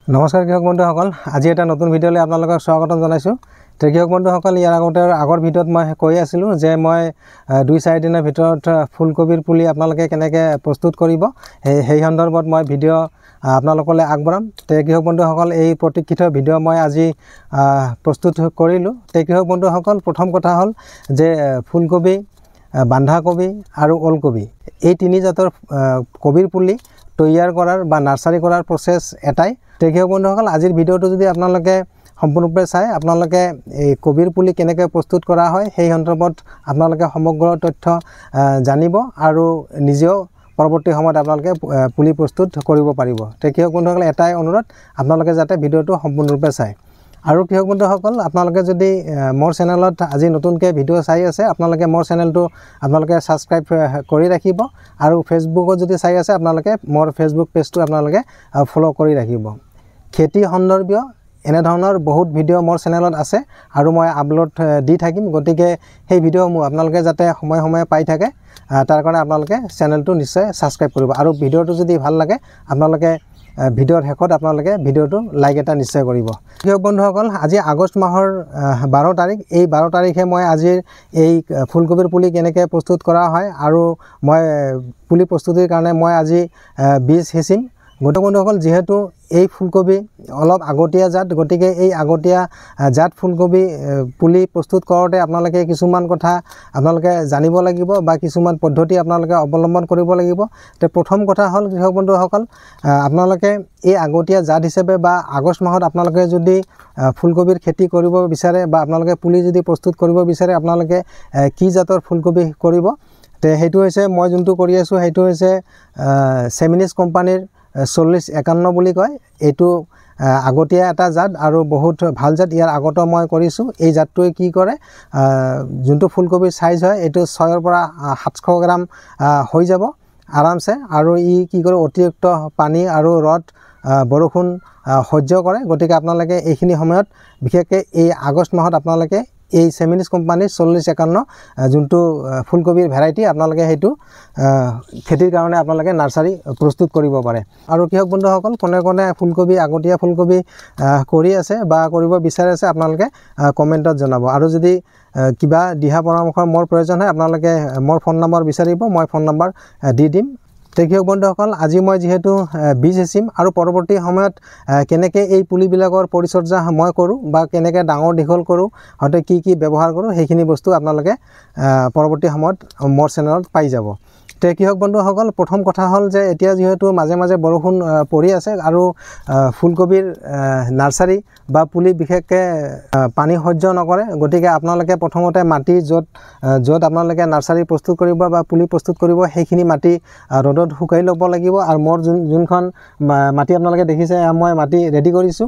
নমস্কাৰ কৃষক বন্ধুসকল, আজি এটা নতুন ভিডিঅ'লৈ আপোনালোকক স্বাগতম জনাইছোঁ। কৃষক বন্ধুসকল, ইয়াৰ আগৰ ভিডিঅ'ত মই কৈ আছিলোঁ যে মই 2-4 দিনৰ ভিতৰত ফুলকবিৰ পুলি আপোনালোকে কেনেকৈ প্ৰস্তুত কৰিব সেই সন্দৰ্ভত মই ভিডিঅ' আপোনালোকলৈ আগবঢ়াম। কৃষক বন্ধুসকল, এই প্ৰতীক্ষিত ভিডিঅ' মই আজি প্ৰস্তুত কৰিলোঁ। কৃষক বন্ধুসকল, প্ৰথম কথা হ'ল যে ফুলকবি, বন্ধাকবি আৰু ওলকবি এই তিনি জাতৰ কবিৰ পুলি তৈয়াৰ কৰাৰ বা নাৰ্চাৰী কৰাৰ প্ৰচেছ এটাই। কৃষক বন্ধুসকল, আজিৰ ভিডিঅ'টো যদি আপোনালোকে সম্পূৰ্ণৰূপে চাই আপোনালোকে এই কবিৰ পুলি কেনেকৈ প্ৰস্তুত কৰা হয় সেই সন্দৰ্ভত আপোনালোকে সমগ্ৰ তথ্য জানিব আৰু নিজেও পৰৱৰ্তী সময়ত আপোনালোকে পুলি প্ৰস্তুত কৰিব পাৰিব। কৃষক বন্ধুসকল, এটাই অনুৰোধ, আপোনালোকে যাতে ভিডিঅ'টো সম্পূৰ্ণৰূপে চায়। আৰু কৃষক বন্ধুসকল, আপোনালোকে যদি মোৰ চেনেলত আজি নতুনকৈ ভিডিঅ' চাই আছে, আপোনালোকে মোৰ চেনেলটো আপোনালোকে ছাবস্ক্ৰাইব কৰি ৰাখিব আৰু ফেচবুকত যদি চাই আছে আপোনালোকে মোৰ ফেচবুক পেজটো আপোনালোকে ফ'ল' কৰি ৰাখিব। খেতি সন্দৰ্ভীয় এনেধৰণৰ বহুত ভিডিঅ' মোৰ চেনেলত আছে আৰু মই আপলোড দি থাকিম। গতিকে সেই ভিডিঅ'সমূহ আপোনালোকে যাতে সময়ে সময়ে পাই থাকে তাৰ কাৰণে আপোনালোকে চেনেলটো নিশ্চয় ছাবস্ক্ৰাইব কৰিব। আৰু ভিডিঅ'টো যদি ভাল লাগে আপোনালোকে ভিডিঅ'ৰ শেষত আপোনালোকে ভিডিঅ'টো লাইক এটা নিশ্চয় কৰিব। কৃষক বন্ধুসকল, আজি আগষ্ট মাহৰ 12 তাৰিখ। এই 12 তাৰিখে মই আজিৰ এই ফুলকবিৰ পুলি কেনেকৈ প্ৰস্তুত কৰা হয় আৰু মই পুলি প্ৰস্তুতিৰ কাৰণে মই আজি বীজ সিঁচিম। কৃষক বন্ধুসকল, যিহেতু এই ফুলকবি অলপ আগতীয়া জাত, গতিকে এই আগতীয়া জাত ফুলকবি পুলি প্ৰস্তুত কৰোঁতে আপোনালোকে কিছুমান কথা আপোনালোকে জানিব লাগিব বা কিছুমান পদ্ধতি আপোনালোকে অৱলম্বন কৰিব লাগিব। প্ৰথম কথা হ'ল কৃষক বন্ধুসকল, আপোনালোকে এই আগতীয়া জাত হিচাপে বা আগষ্ট মাহত আপোনালোকে যদি ফুলকবিৰ খেতি কৰিব বিচাৰে বা আপোনালোকে পুলি যদি প্ৰস্তুত কৰিব বিচাৰে আপোনালোকে কি জাতৰ ফুলকবি কৰিব? সেইটো হৈছে মই যোনটো কৰি আছোঁ সেইটো হৈছে চেমিনিছ কোম্পানীৰ 4051 বুলি কয়। এইটো আগতীয়া এটা জাত আৰু বহুত ভাল জাত। ইয়াৰ আগতো মই কৰিছোঁ। এই জাতটোৱে কি কৰে, যোনটো ফুলকবিৰ চাইজ হয় এইটো 600 পৰা 700 গ্ৰাম হৈ যাব আৰামছে। আৰু ই কি কৰে, অতিৰিক্ত পানী আৰু ৰ'দ বৰষুণ সহ্য কৰে। গতিকে আপোনালোকে এইখিনি সময়ত বিশেষকৈ এই আগষ্ট মাহত আপোনালোকে এই চেমিনিছ কোম্পানীৰ 4051 যোনটো ফুলকবিৰ ভেৰাইটি আপোনালোকে সেইটো খেতিৰ কাৰণে আপোনালোকে নাৰ্চাৰী প্ৰস্তুত কৰিব পাৰে। আৰু কৃষক বন্ধুসকল, কোনে কোনে ফুলকবি আগতীয়া ফুলকবি কৰি আছে বা কৰিব বিচাৰি আছে আপোনালোকে কমেণ্টত জনাব। আৰু যদি কিবা দিহা পৰামৰ্শৰ মোৰ প্ৰয়োজন হয় আপোনালোকে মোৰ ফোন নম্বৰ বিচাৰিব, মই ফোন নম্বৰ দি দিম। কৃষক বন্ধুসকল, আজি মই যিহেতু বীজ সিঁচিম আৰু পৰৱৰ্তী সময়ত কেনেকৈ এই পুলিবিলাকৰ পৰিচৰ্যা মই কৰোঁ বা কেনেকৈ ডাঙৰ দীঘল কৰোঁ, হয়তো কি কি ব্যৱহাৰ কৰোঁ সেইখিনি বস্তু আপোনালোকে পৰৱৰ্তী সময়ত মোৰ চেনেলত পাই যাব। কৃষক বন্ধুসকল, প্ৰথম কথা হ'ল যে এতিয়া যিহেতু মাজে মাজে বৰষুণ পৰি আছে আৰু ফুলকবিৰ নাৰ্চাৰী বা পুলি বিশেষকৈ পানী সহ্য নকৰে। গতিকে আপোনালোকে প্ৰথমতে মাটি য'ত আপোনালোকে নাৰ্চাৰী প্ৰস্তুত কৰিব বা পুলি প্ৰস্তুত কৰিব সেইখিনি মাটি ৰ'দত শুকাই ল'ব লাগিব। আৰু মোৰ যোনখন মাটি আপোনালোকে দেখিছে, মই মাটি ৰেডি কৰিছোঁ।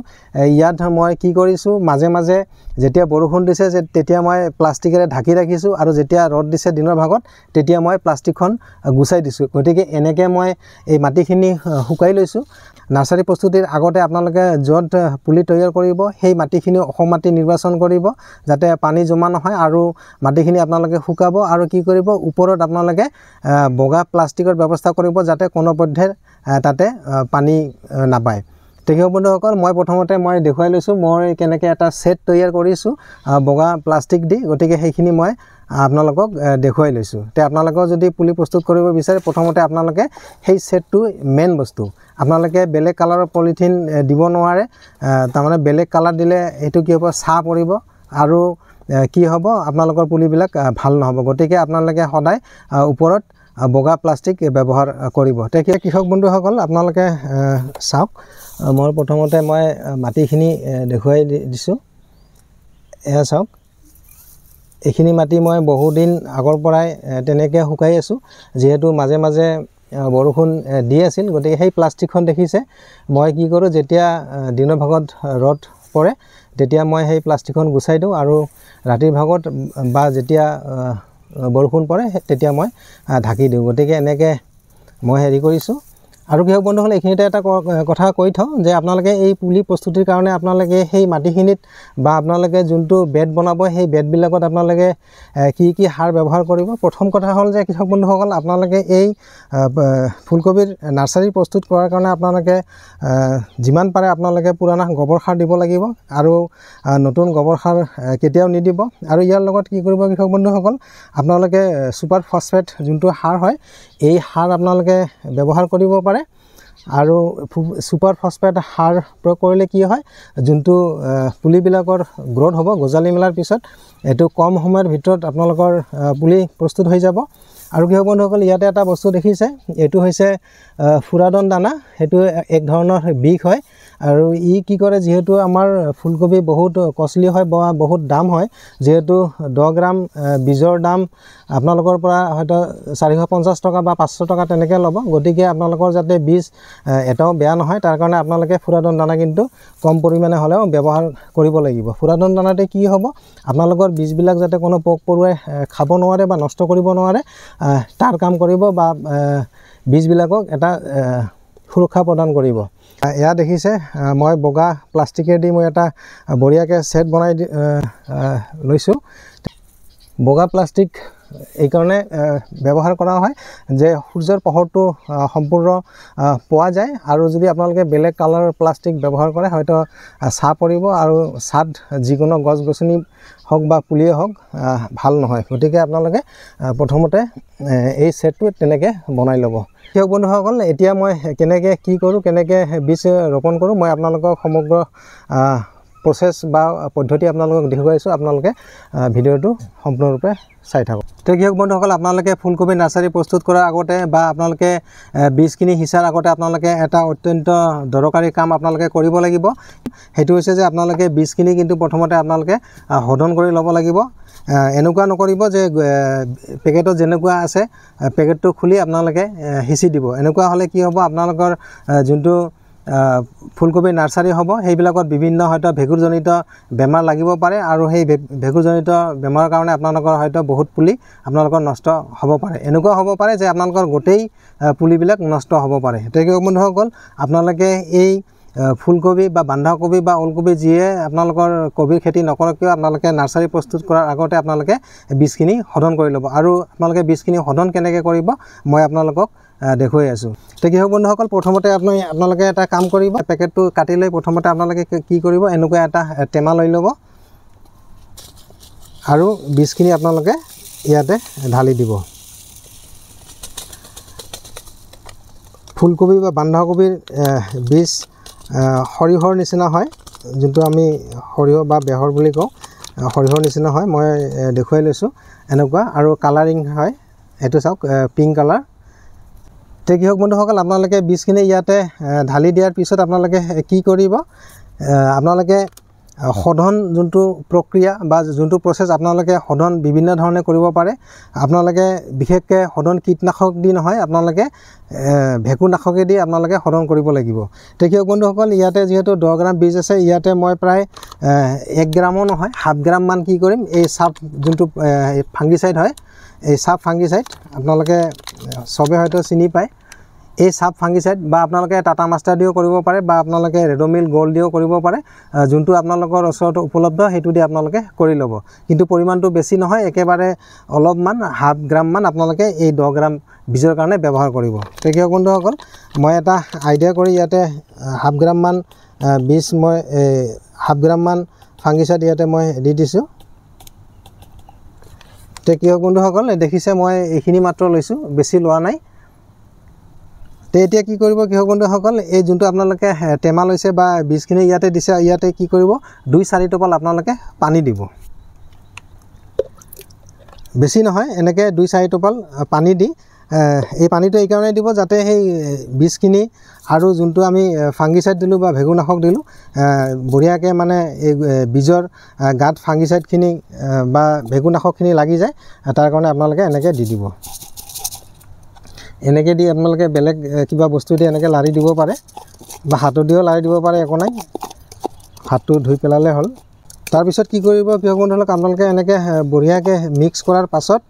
ইয়াত মই কি কৰিছোঁ, মাজে মাজে যেতিয়া বৰষুণ দিছে তেতিয়া মই প্লাষ্টিকেৰে ঢাকি ৰাখিছোঁ আৰু যেতিয়া ৰ'দ দিছে দিনৰ ভাগত তেতিয়া মই প্লাষ্টিকখন গুচাই দিছোঁ। গতিকে এনেকৈ মই এই মাটিখিনি শুকাই লৈছোঁ। নাৰ্চাৰী প্ৰস্তুতিৰ আগতে আপোনালোকে য'ত পুলি তৈয়াৰ কৰিব সেই মাটিখিনি ওখ মাটি নিৰ্বাচন কৰিব যাতে পানী জমা নহয় আৰু মাটিখিনি আপোনালোকে শুকাব। আৰু কি কৰিব, ওপৰত আপোনালোকে বগা প্লাষ্টিকৰ ব্যৱস্থা কৰিব যাতে কোনোপধ্যে তাতে পানী নাপায়। কৃষক বন্ধুসকল, মই প্ৰথমতে দেখুৱাই লৈছোঁ মই কেনেকৈ এটা ছেট তৈয়াৰ কৰিছোঁ বগা প্লাষ্টিক দি। গতিকে সেইখিনি মই আপোনালোকক দেখুৱাই লৈছোঁ। আপোনালোকেও যদি পুলি প্ৰস্তুত কৰিব বিচাৰে প্ৰথমতে আপোনালোকে সেই ছেটটো মেইন বস্তু। আপোনালোকে বেলেগ কালাৰৰ পলিথিন দিব নোৱাৰে, তাৰমানে বেলেগ কালাৰ দিলে সেইটো কি হ'ব, ছাঁ পৰিব আৰু কি হ'ব, আপোনালোকৰ পুলিবিলাক ভাল নহ'ব। গতিকে আপোনালোকে সদায় ওপৰত বগা প্লাষ্টিক ব্যৱহাৰ কৰিব। কৃষক বন্ধুসকল, আপোনালোকে চাওক, মই প্ৰথমতে মাটিখিনি দেখুৱাই দিছোঁ। এয়া চাওক, এইখিনি মাটি মই বহুদিন আগৰ পৰাই তেনেকৈ শুকাই আছোঁ। যিহেতু মাজে মাজে বৰষুণ দি আছিল, গতিকে সেই প্লাষ্টিকখন দেখিছে, মই কি কৰোঁ, যেতিয়া দিনৰ ভাগত ৰ'দ পৰে তেতিয়া মই সেই প্লাষ্টিকখন গুচাই দিওঁ আৰু ৰাতিৰ ভাগত বা যেতিয়া বৰষুণ পৰে তেতিয়া মই ঢাকি দিওঁ। গতিকে এনেকৈ মই হেৰি কৰিছোঁ আৰু কৃষক বন্ধুসকল এইখিনিতে এটা কথা কৈ থওঁ যে আপোনালোকে এই পুলি প্ৰস্তুতিৰ কাৰণে আপোনালোকে সেই মাটিখিনিত বা আপোনালোকে যোনটো বেড বনাব সেই বেডবিলাকত আপোনালোকে কি কি সাৰ ব্যৱহাৰ কৰিব। প্ৰথম কথা হ'ল যে কৃষক বন্ধুসকল আপোনালোকে এই ফুলকবিৰ নাৰ্চাৰী প্ৰস্তুত কৰাৰ কাৰণে আপোনালোকে যিমান পাৰে আপোনালোকে পুৰণা গোবৰ সাৰ দিব লাগিব আৰু নতুন গোবৰ সাৰ কেতিয়াও নিদিব। আৰু ইয়াৰ লগত কি কৰিব কৃষক বন্ধুসকল, আপোনালোকে ছুপাৰ ফছফেট যোনটো সাৰ হয় এই সাৰ আপোনালোকে ব্যৱহাৰ কৰিব পাৰে। আৰু ছুপাৰ ফছফেট সাৰ প্ৰয়োগ কৰিলে কি হয়, যোনটো পুলিবিলাকৰ গ্ৰ'থ হ'ব গজালি মেলাৰ পিছত এইটো কম সময়ৰ ভিতৰত আপোনালোকৰ পুলি প্ৰস্তুত হৈ যাব। আৰু কৃষক বন্ধুসকল ইয়াতে এটা বস্তু দেখিছে, এইটো হৈছে ফুৰাডন দানা। সেইটো এক ধৰণৰ বিষ হয় আৰু ই কি কৰে, যিহেতু আমাৰ ফুলকবি বহুত কষ্টলি হয় বা বহুত দাম হয়, যিহেতু 10 গ্ৰাম বীজৰ দাম আপোনালোকৰ পৰা হয়তো 450 টকা বা 500 টকা তেনেকৈ ল'ব। গতিকে আপোনালোকৰ যাতে বীজ এটাও বেয়া নহয় তাৰ কাৰণে আপোনালোকে ফুৰাডন দানা কিন্তু কম পৰিমাণে হ'লেও ব্যৱহাৰ কৰিব লাগিব। ফুৰাডন দানাতে কি হ'ব, আপোনালোকৰ বীজবিলাক যাতে কোনো পোক পৰুৱাই খাব নোৱাৰে বা নষ্ট কৰিব নোৱাৰে তাৰ কাম কৰিব বা বীজবিলাকক এটা সুৰক্ষা প্ৰদান কৰিব। এয়া দেখিছে মই বগা প্লাষ্টিকেদি মই এটা বঢ়িয়াকৈ ছেট বনাই লৈছোঁ। বগা প্লাষ্টিক এইকাৰণে ব্যৱহাৰ কৰা হয় যে সূৰ্যৰ পোহৰটো সম্পূৰ্ণ পোৱা যায়, আৰু যদি আপোনালোকে বেলেগ কালাৰৰ প্লাষ্টিক ব্যৱহাৰ কৰে হয়তো ছাঁ পৰিব আৰু ছাঁত যিকোনো গছ গছনি হওক বা পুলিয়ে হওক ভাল নহয়। গতিকে আপোনালোকে প্ৰথমতে এই ছেটটো তেনেকৈ বনাই ল'ব। কৃষক বন্ধুসকল এতিয়া মই কেনেকৈ কি কৰোঁ, কেনেকৈ বীজ ৰোপণ কৰোঁ মই আপোনালোকক সমগ্ৰ প্ৰচেছ বা পদ্ধতি আপোনালোকক দেখুৱাইছোঁ। আপোনালোকে ভিডিঅ'টো সম্পূৰ্ণৰূপে চাই থাকক। তো কৃষক বন্ধুসকল আপোনালোকে ফুলকবি নাৰ্চাৰী প্ৰস্তুত কৰাৰ আগতে বা আপোনালোকে বীজখিনি সিঁচাৰ আগতে আপোনালোকে এটা অত্যন্ত দৰকাৰী কাম আপোনালোকে কৰিব লাগিব। সেইটো হৈছে যে আপোনালোকে বীজখিনি কিন্তু প্ৰথমতে আপোনালোকে শোধন কৰি ল'ব লাগিব। এনেকুৱা নকৰিব যে পেকেটত যেনেকুৱা আছে পেকেটটো খুলি আপোনালোকে সিঁচি দিব। এনেকুৱা হ'লে কি হ'ব, আপোনালোকৰ যোনটো ফুলকবি নাৰ্চাৰী হ'ব সেইবিলাকত বিভিন্ন হয়তো ভেঁকুৰজনিত বেমাৰ লাগিব পাৰে, আৰু সেই ভেঁকুৰজনিত বেমাৰৰ কাৰণে আপোনালোকৰ হয়তো বহুত পুলি আপোনালোকৰ নষ্ট হ'ব পাৰে। এনেকুৱা হ'ব পাৰে যে আপোনালোকৰ গোটেই পুলিবিলাক নষ্ট হ'ব পাৰে। কৃষক বন্ধুসকল আপোনালোকে এই ফুলকবি বা বন্ধাকবি বা ওলকবি যিয়ে আপোনালোকৰ কবিৰ খেতি নকৰক কিয় আপোনালোকে নাৰ্চাৰী প্ৰস্তুত কৰাৰ আগতে আপোনালোকে বীজখিনি শোধন কৰি ল'ব। আৰু আপোনালোকে বীজখিনি শোধন কেনেকৈ কৰিব মই আপোনালোকক দেখুৱাই আছোঁ। তো কৃষক বন্ধুসকল প্ৰথমতে আপোনালোকে এটা কাম কৰিব, পেকেটটো কাটি লৈ প্ৰথমতে আপোনালোকে কি কৰিব, এনেকুৱা এটা টেমা লৈ ল'ব আৰু বীজখিনি আপোনালোকে ইয়াতে ঢালি দিব। ফুলকবি বা বন্ধাকবিৰ বীজ সৰিয়হৰ নিচিনা হয়, যোনটো আমি সৰিয়হ বা বেহৰ বুলি কওঁ, সৰিয়হৰ নিচিনা হয়। মই দেখুৱাই লৈছোঁ এনেকুৱা, আৰু কালাৰিং হয়, এইটো চাওক পিংক কালাৰ। তো কৃষক বন্ধুসকল আপোনালোকে বীজখিনি ইয়াতে ঢালি দিয়াৰ পিছত আপোনালোকে কি কৰিব, আপোনালোকে শোধন যোনটো প্ৰক্ৰিয়া বা যোনটো প্ৰচেছ আপোনালোকে শোধন বিভিন্ন ধৰণে কৰিব পাৰে। আপোনালোকে বিশেষকৈ শোধন কীটনাশক দি নহয়, আপোনালোকে ভেঁকুৰনাশকেদি আপোনালোকে শোধন কৰিব লাগিব। তো কৃষক বন্ধুসকল ইয়াতে যিহেতু 10 গ্ৰাম বীজ আছে, ইয়াতে মই প্ৰায় 1 গ্ৰামো নহয় 0.5 গ্ৰামমান কি কৰিম, এই চাপ যোনটো ফাংগিচাইড হয়, এই চাপ ফাংগিচাইড আপোনালোকে চবে হয়তো চিনি পায়। এই সাপ ফাংগিচাইড বা আপোনালোকে টাটা মাষ্টাৰ দিও কৰিব পাৰে বা আপোনালোকে ৰেডোমিল গোল্ড দিও কৰিব পাৰে, যোনটো আপোনালোকৰ ওচৰত উপলব্ধ সেইটো দি আপোনালোকে কৰি ল'ব। কিন্তু পৰিমাণটো বেছি নহয়, একেবাৰে অলপমান 0.5 গ্ৰামমান আপোনালোকে এই 10 গ্ৰাম বীজৰ কাৰণে ব্যৱহাৰ কৰিব। কৃষক বন্ধুসকল মই এটা আইডিয়া কৰি ইয়াতে 0.5 গ্ৰামমান বীজ মই 0.5 গ্ৰামমান ফাংগিচাইড ইয়াতে মই দি দিছোঁ। কৃষক বন্ধুসকল দেখিছে মই এইখিনি মাত্ৰ লৈছোঁ, বেছি লোৱা নাই। তো এতিয়া কি কৰিব কৃষক বন্ধুসকল, এই যোনটো আপোনালোকে টেমা লৈছে বা বীজখিনি ইয়াতে দিছে, ইয়াতে কি কৰিব 2-4 টোপাল আপোনালোকে পানী দিব। বেছি নহয়, এনেকৈ 2-4 টোপাল পানী দি এই পানীটো এই কাৰণে দিব যাতে সেই বীজখিনি আৰু যোনটো আমি ফাংগিচাইড দিলোঁ বা ভেঁকুৰনাশক দিলোঁ বঢ়িয়াকৈ মানে এই বীজৰ গাত ফাংগিচাইডখিনি বা ভেঁকুৰনাশকখিনি লাগি যায়, তাৰ কাৰণে আপোনালোকে এনেকৈ দি দিব। এনেকৈ দি আপোনালোকে বেলেগ কিবা বস্তু দি এনেকৈ লাৰি দিব পাৰে বা হাতত দিও লাৰি দিব পাৰে, একো নাই, হাতটো ধুই পেলালে হ'ল। তাৰপিছত কি কৰিব কৃষক বন্ধুসকল, আপোনালোকে এনেকৈ বঢ়িয়াকৈ মিক্স কৰাৰ পাছত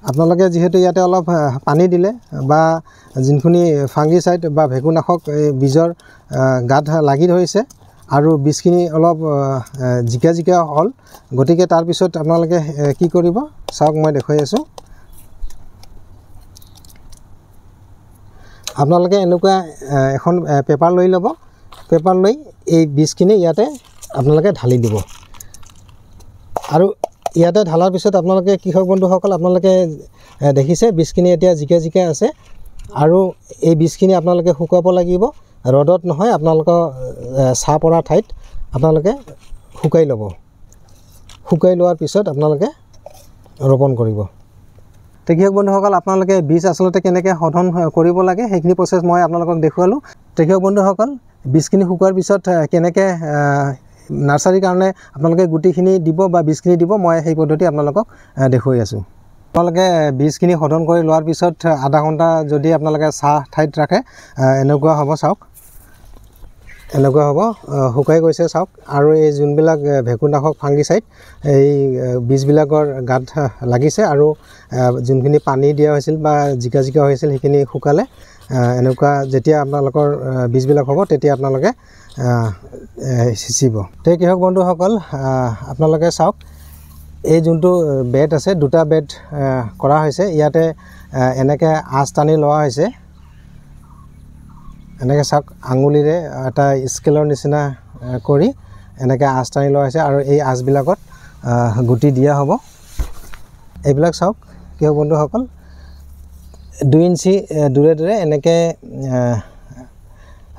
আপোনালোকে যেহেতু ইয়াতে অলপ পানী দিলে বা যোনখিনি ফাংগিচাইড বা ভেকুৰনাশক বীজৰ গাত লাগি ধৰিছে আৰু বীজখিনি অলপ জিকা জিকা হ'ল, গতিকে তাৰ পিছত আপোনালোকে কি কৰিব চাওক, মই দেখুৱাই আছোঁ। আপোনালোকে এনেকুৱা এখন পেপাৰ লৈ ল'ব। পেপাৰ লৈ এই বীজখিনি ইয়াতে আপোনালোকে ঢালি দিব। আৰু ইয়াতে ঢালাৰ পিছত আপোনালোকে কৃষক বন্ধুসকল, আপোনালোকে দেখিছে বীজখিনি এতিয়া জিকা জিকা আছে আৰু এই বীজখিনি আপোনালোকে শুকুৱাব লাগিব। ৰ'দত নহয়, আপোনালোকৰ ছাঁ পৰা ঠাইত আপোনালোকে শুকাই ল'ব। শুকাই লোৱাৰ পিছত আপোনালোকে ৰোপণ কৰিব। কৃষক বন্ধুসকল, আপোনালোকে বীজ আচলতে কেনেকৈ শোধন কৰিব লাগে সেইখিনি প্ৰচেছ মই আপোনালোকক দেখুৱালোঁ। কৃষক বন্ধুসকল, বীজখিনি শুকোৱাৰ পিছত কেনেকৈ নাৰ্চাৰীৰ কাৰণে আপোনালোকে গুটিখিনি দিব বা বীজখিনি দিব, মই সেই পদ্ধতি আপোনালোকক দেখুৱাই আছোঁ। আপোনালোকে বীজখিনি শোধন কৰি লোৱাৰ পিছত আধা ঘণ্টা যদি আপোনালোকে ছাঁ ঠাইত ৰাখে, এনেকুৱা হ'ব। চাওক, এনেকুৱা হ'ব, শুকাই গৈছে চাওক। আৰু এই যোনবিলাক ভেকুৰনাশক ফাংগিচাইড এই বীজবিলাকৰ গাত লাগিছে আৰু যোনখিনি পানী দিয়া হৈছিল বা জিকা জিকা হৈছিল সেইখিনি শুকালে এনেকুৱা যেতিয়া আপোনালোকৰ বীজবিলাক হ'ব তেতিয়া আপোনালোকে সিঁচিব। তে কৃষক বন্ধুসকল, আপোনালোকে চাওক, এই যোনটো বেড আছে, দুটা বেড কৰা হৈছে। ইয়াতে এনেকৈ আঁচ টানি লোৱা হৈছে। এনেকৈ চাওক, আঙুলিৰে এটা স্কেলৰ নিচিনা কৰি এনেকৈ আঁচ টানি লোৱা হৈছে আৰু এই আঁচবিলাকত গুটি দিয়া হ'ব। এইবিলাক চাওক কৃষক বন্ধুসকল, 2 ইঞ্চি দূৰে দূৰে এনেকৈ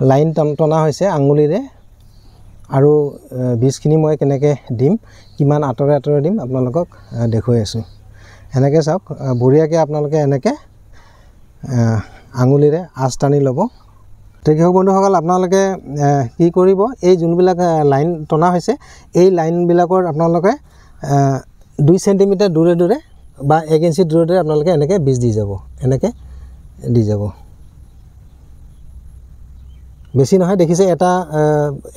লাইন টনা হৈছে আঙুলিৰে। আৰু বীজখিনি মই কেনেকৈ দিম, কিমান আঁতৰে আঁতৰে দিম আপোনালোকক দেখুৱাই আছোঁ। এনেকৈ চাওক, বঢ়িয়াকৈ আপোনালোকে এনেকৈ আঙুলিৰে আঁচ টানি ল'ব। কৃষক বন্ধুসকল, আপোনালোকে কি কৰিব, এই যোনবিলাক লাইন টনা হৈছে এই লাইনবিলাকৰ আপোনালোকে 2 চেণ্টিমিটাৰ দূৰে দূৰে বা 1 ইঞ্চি দূৰে দূৰে আপোনালোকে এনেকৈ বীজ দি যাব। এনেকৈ দি যাব, বেছি নহয়। দেখিছে,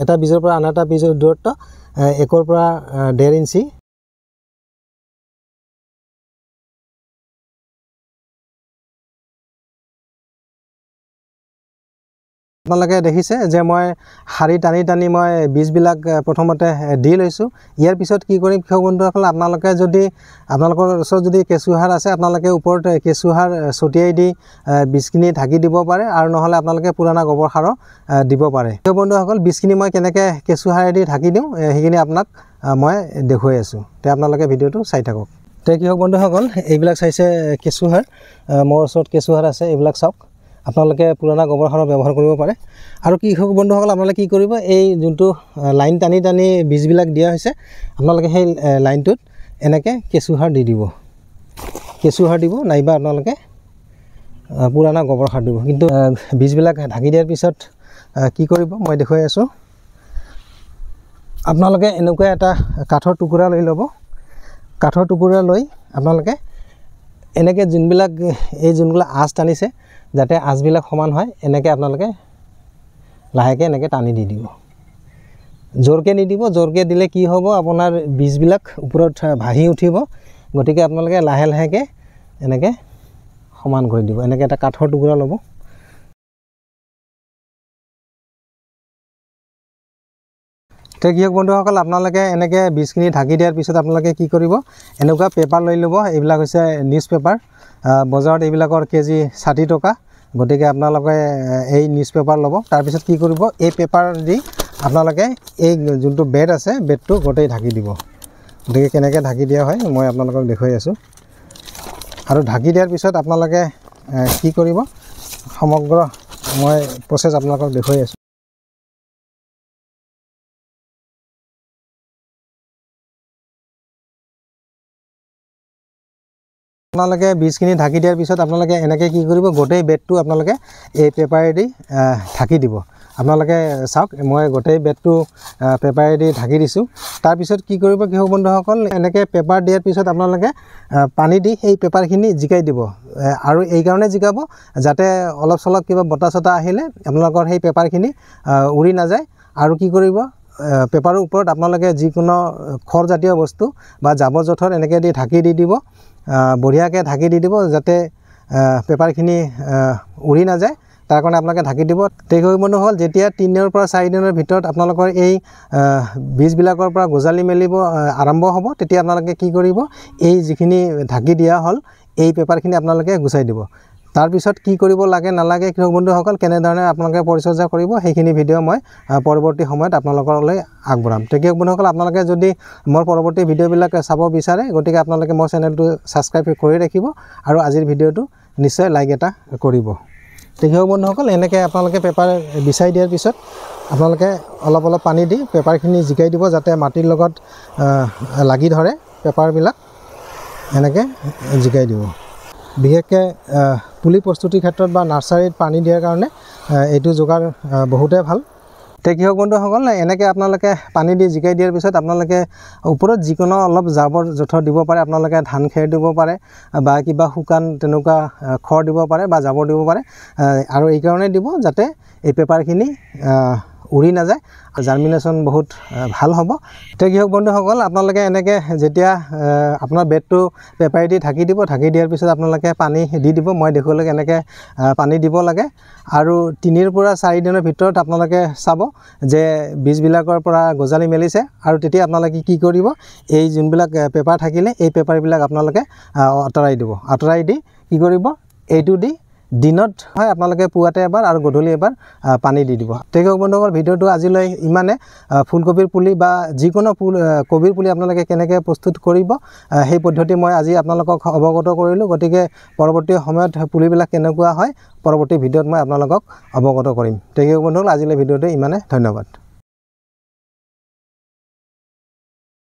এটা বীজৰ পৰা আন এটা বীজৰ দূৰত্ব 1 পৰা 1.5 ইঞ্চি। আপোনালোকে দেখিছে যে মই শাৰী টানি টানি মই বীজবিলাক প্ৰথমতে দি লৈছোঁ। ইয়াৰ পিছত কি কৰিম কৃষক বন্ধুসকল, আপোনালোকে যদি আপোনালোকৰ ওচৰত যদি কেঁচুসাৰ আছে, আপোনালোকে ওপৰত কেঁচুসাৰ ছটিয়াই দি বীজখিনি ঢাকি দিব পাৰে, আৰু নহ'লে আপোনালোকে পুৰণা গোবৰ সাৰো দিব পাৰে। কৃষক বন্ধুসকল, বীজখিনি মই কেনেকৈ কেঁচুসাৰেদি ঢাকি দিওঁ সেইখিনি আপোনাক মই দেখুৱাই আছোঁ। তে আপোনালোকে ভিডিঅ'টো চাই থাকক। তে কৃষক বন্ধুসকল, এইবিলাক চাইছে কেঁচুসাৰ, মোৰ ওচৰত কেঁচুসাৰ আছে। এইবিলাক চাওক, আপোনালোকে পুৰণা গোবৰ সাৰো ব্যৱহাৰ কৰিব পাৰে। আৰু কৃষক বন্ধুসকল, আপোনালোকে কি কৰিব, এই যোনটো লাইন টানি টানি বীজবিলাক দিয়া হৈছে, আপোনালোকে সেই লাইনটোত এনেকৈ কেঁচুসাৰ দি দিব। কেঁচুসাৰ দিব, নাইবা আপোনালোকে পুৰণা গোবৰ সাৰ দিব। কিন্তু বীজবিলাক ঢাকি দিয়াৰ পিছত কি কৰিব মই দেখুৱাই আছোঁ। আপোনালোকে এনেকুৱা এটা কাঠৰ টুকুৰা লৈ ল'ব। কাঠৰ টুকুৰা লৈ আপোনালোকে এনেকৈ যোনবিলাক আঁচ টানিছে, যাতে আঁচবিলাক সমান হয়, এনেকৈ আপোনালোকে লাহেকৈ এনেকৈ টানি দি দিব। জোৰকৈ নিদিব, জোৰকৈ দিলে কি হ'ব, আপোনাৰ বীজবিলাক ওপৰত ভাহি উঠিব। গতিকে আপোনালোকে লাহে লাহেকৈ এনেকৈ সমান কৰি দিব। এনেকৈ এটা কাঠৰ টুকুৰা ল'ব। তে কৃষক বন্ধুসকল, আপোনালোকে এনেকৈ বীজখিনি ঢাকি দিয়াৰ পিছত আপোনালোকে কি কৰিব, এনেকুৱা পেপাৰ লৈ ল'ব। এইবিলাক হৈছে নিউজ পেপাৰ। বজাৰত এইবিলাকৰ কেজি 60 টকা। গতিকে আপোনালোকে এই নিউজ পেপাৰ ল'ব। তাৰপিছত কি কৰিব, এই পেপাৰ দি আপোনালোকে এই যোনটো বেড আছে, বেডটো গোটেই ঢাকি দিব। গতিকে কেনেকৈ ঢাকি দিয়া হয় মই আপোনালোকক দেখুৱাই আছোঁ। আৰু ঢাকি দিয়াৰ পিছত আপোনালোকে কি কৰিব, সমগ্ৰ মই প্ৰচেছ আপোনালোকক দেখুৱাই আছোঁ। আপোনালোকে বীজখিনি ঢাকি দিয়াৰ পিছত আপোনালোকে এনেকৈ কি কৰিব, গোটেই বেডটো আপোনালোকে এই পেপাৰেদি ঢাকি দিব। আপোনালোকে চাওক, মই গোটেই বেডটো পেপাৰেদি ঢাকি দিছোঁ। তাৰপিছত কি কৰিব কৃষক বন্ধুসকল, এনেকৈ পেপাৰ দিয়াৰ পিছত আপোনালোকে পানী দি সেই পেপাৰখিনি জিকাই দিব। আৰু এই কাৰণে জিকাব যাতে অলপ চলপ কিবা বতাহ চতাহ আহিলে আপোনালোকৰ সেই পেপাৰখিনি উৰি নাযায়। আৰু কি কৰিব, পেপাৰৰ ওপৰত আপোনালোকে যিকোনো খৰজাতীয় বস্তু বা জাবৰ জোঁথৰ এনেকৈ দি ঢাকি দি দিব। বঢ়িয়াকৈ ঢাকি দি দিব যাতে পেপাৰখিনি উৰি নাযায়। তাৰ কাৰণে আপোনালোকে ঢাকি দিব। টেকনিক বন্ধু হ'ল যেতিয়া 3 পৰা 4 দিনৰ ভিতৰত আপোনালোকৰ এই বীজবিলাকৰ পৰা গজালি মেলিব আৰম্ভ হ'ব, তেতিয়া আপোনালোকে কি কৰিব, এই যিখিনি ঢাকি দিয়া হ'ল এই পেপাৰখিনি আপোনালোকে গুচাই দিব। তাৰপিছত কি কৰিব লাগে নালাগে কৃষক বন্ধুসকল, কেনেধৰণে আপোনালোকে পৰিচৰ্যা কৰিব, সেইখিনি ভিডিঅ' মই পৰৱৰ্তী সময়ত আপোনালোকলৈ আগবঢ়াম। কৃষক বন্ধুসকল, আপোনালোকে যদি মোৰ পৰৱৰ্তী ভিডিঅ'বিলাক চাব বিচাৰে, গতিকে আপোনালোকে মোৰ চেনেলটো ছাবস্ক্ৰাইব কৰি ৰাখিব আৰু আজিৰ ভিডিঅ'টো নিশ্চয় লাইক এটা কৰিব। কৃষক বন্ধুসকল, এনেকৈ আপোনালোকে পেপাৰ বিচাৰি দিয়াৰ পিছত আপোনালোকে অলপ অলপ পানী দি পেপাৰখিনি জিকাই দিব যাতে মাটিৰ লগত লাগি ধৰে। পেপাৰবিলাক এনেকৈ জিকাই দিব। বিশেষকৈ পুলি প্ৰস্তুতিৰ ক্ষেত্ৰত বা নাৰ্চাৰীত পানী দিয়াৰ কাৰণে এইটো যোগাৰ বহুতেই ভাল। কৃষক বন্ধুসকল, এনেকৈ আপোনালোকে পানী দি জিকাই দিয়াৰ পিছত আপোনালোকে ওপৰত যিকোনো অলপ জাবৰ জোঁথৰ দিব পাৰে। আপোনালোকে ধান খেৰ দিব পাৰে বা কিবা শুকান তেনেকুৱা খৰ দিব পাৰে বা জাবৰ দিব পাৰে। আৰু এই কাৰণেই দিব যাতে এই পেপাৰখিনি উৰি নাযায়, জাৰ্মিনেশ্যন বহুত ভাল হ'ব। কৃষক বন্ধুসকল, আপোনালোকে এনেকৈ যেতিয়া আপোনাৰ বেডটো পেপাৰেদি ঢাকি দিব, ঢাকি দিয়াৰ পিছত আপোনালোকে পানী দি দিব। মই দেখুৱালৈকে এনেকৈ পানী দিব লাগে আৰু 3 পৰা 4 দিনৰ ভিতৰত আপোনালোকে চাব যে বীজবিলাকৰ পৰা গজালি মেলিছে। আৰু তেতিয়া আপোনালোকে কি কৰিব, এই যোনবিলাক পেপাৰ থাকিলে এই পেপাৰবিলাক আপোনালোকে আঁতৰাই দিব। আঁতৰাই দি কি কৰিব, এইটো দি দিনত হয় আপোনালোকে পুৱাতে এবাৰ আৰু গধূলি এবাৰ পানী দি দিব। কৃষক বন্ধুসকল, ভিডিঅ'টো আজিলৈ ইমানে। ফুলকবিৰ পুলি বা যিকোনো কবিৰ পুলি আপোনালোকে কেনেকৈ প্ৰস্তুত কৰিব সেই পদ্ধতি মই আজি আপোনালোকক অৱগত কৰিলোঁ। গতিকে পৰৱৰ্তী সময়ত পুলিবিলাক কেনেকুৱা হয় পৰৱৰ্তী ভিডিঅ'ত মই আপোনালোকক অৱগত কৰিম। কৃষক বন্ধুসকল, আজিলৈ ভিডিঅ'টো ইমানে। ধন্যবাদ।